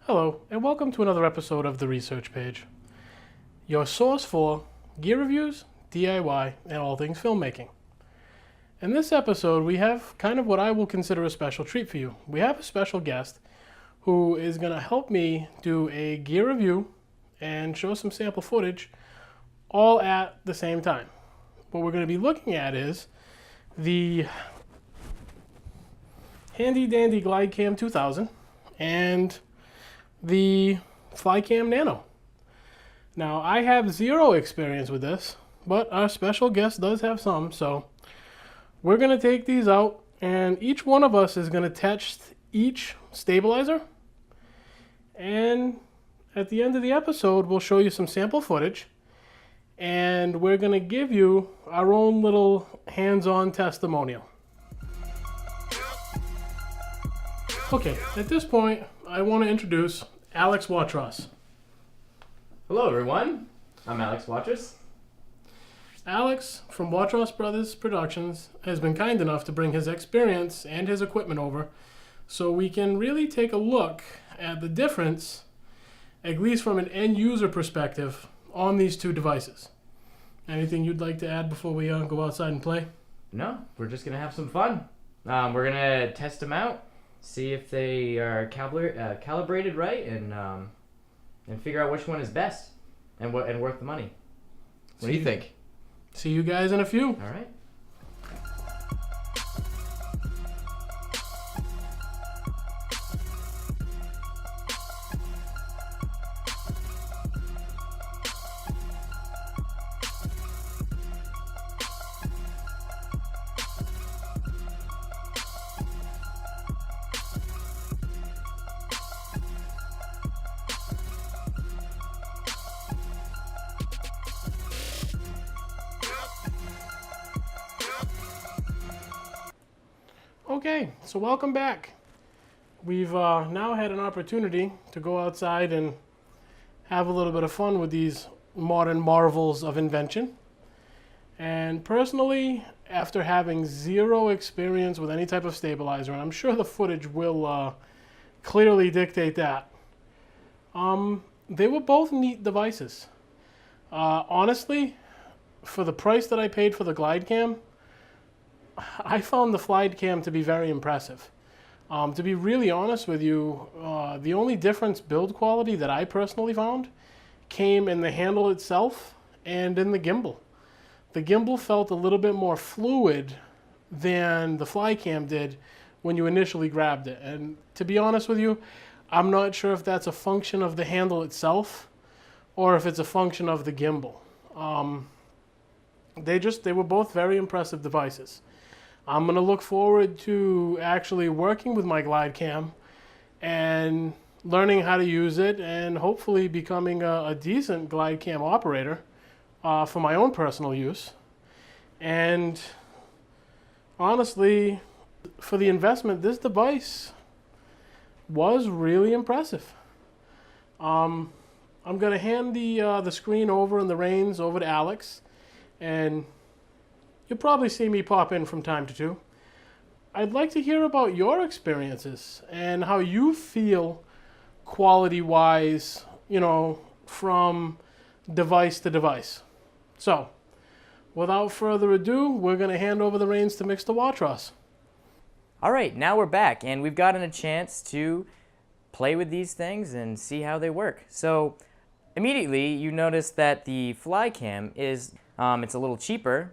Hello, and welcome to another episode of The Research Page, your source for gear reviews, DIY, and all things filmmaking. In this episode, we have kind of what I will consider a special treat for you. We have a special guest who is going to help me do a gear review and show some sample footage all at the same time. What we're going to be looking at is the handy dandy Glidecam 2000 and the Flycam Nano. Now, I have zero experience with this, but our special guest does have some, so we're going to take these out, and each one of us is going to test each stabilizer, and at the end of the episode, we'll show you some sample footage, and we're going to give you our own little hands-on testimonial. Okay, at this point, I want to introduce Alex Watrous. Hello everyone, I'm Alex Watrous. Alex from Watrous Bros Productions has been kind enough to bring his experience and his equipment over so we can really take a look at the difference, at least from an end user perspective, on these two devices. Anything you'd like to add before we go outside and play? No, we're just going to have some fun. We're going to test them out, see if they are calibrated right, and figure out which one is best and worth the money. What do you think? See you guys in a few. All right. Okay, so welcome back. We've now had an opportunity to go outside and have a little bit of fun with these modern marvels of invention. And personally, after having zero experience with any type of stabilizer, and I'm sure the footage will clearly dictate that, they were both neat devices. Honestly, for the price that I paid for the Glidecam, I found the Flycam to be very impressive. To be really honest with you, the only difference build quality that I personally found came in the handle itself and in the gimbal. The gimbal felt a little bit more fluid than the Flycam did when you initially grabbed it. And to be honest with you, I'm not sure if that's a function of the handle itself or if it's a function of the gimbal. They were both very impressive devices. I'm going to look forward to actually working with my Glidecam and learning how to use it and hopefully becoming a decent Glidecam operator for my own personal use. And honestly, for the investment, this device was really impressive. I'm going to hand the screen over and the reins over to Alex, and you'll probably see me pop in from time to time. I'd like to hear about your experiences and how you feel quality-wise, from device to device. So, without further ado, we're going to hand over the reins to Mr. Watrous. All right, now we're back, and we've gotten a chance to play with these things and see how they work. So, immediately, you notice that the Flycam is, it's a little cheaper,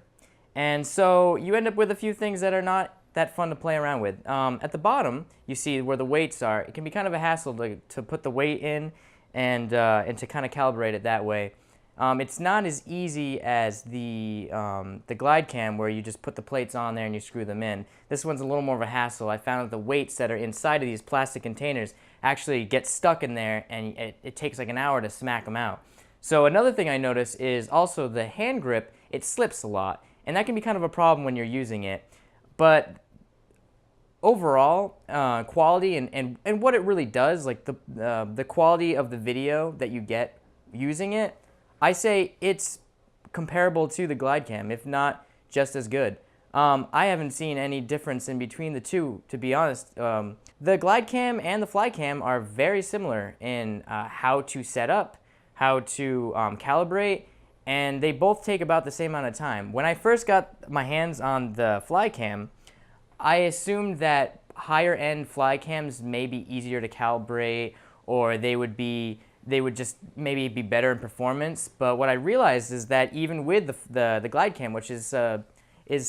and so you end up with a few things that are not that fun to play around with. At the bottom, you see where the weights are. It can be kind of a hassle to put the weight in and to kind of calibrate it that way. It's not as easy as the Glidecam where you just put the plates on there and you screw them in. This one's a little more of a hassle. I found that the weights that are inside of these plastic containers actually get stuck in there, and it takes like an hour to smack them out. So another thing I noticed is also the hand grip, it slips a lot. And that can be kind of a problem when you're using it. But overall, quality and what it really does, like the quality of the video that you get using it, I say it's comparable to the Glidecam, if not just as good. I haven't seen any difference in between the two, to be honest. The Glidecam and the Flycam are very similar in how to set up, how to calibrate, and they both take about the same amount of time. When I first got my hands on the Flycam, I assumed that higher end Flycams may be easier to calibrate, or they would just maybe be better in performance. But what I realized is that even with the Glidecam, which is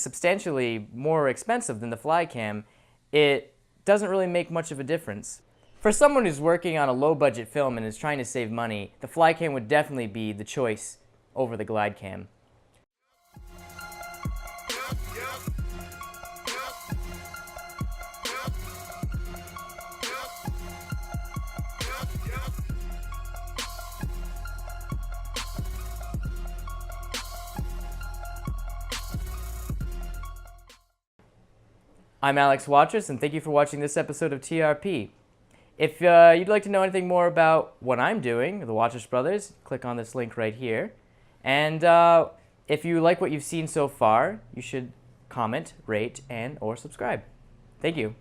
substantially more expensive than the Flycam, it doesn't really make much of a difference. For someone who's working on a low budget film and is trying to save money, the Flycam would definitely be the choice over the Glidecam. I'm Alex Watrous, and thank you for watching this episode of TRP. If you'd like to know anything more about what I'm doing, the Watrous Brothers, click on this link right here. And if you like what you've seen so far, you should comment, rate, or subscribe. Thank you.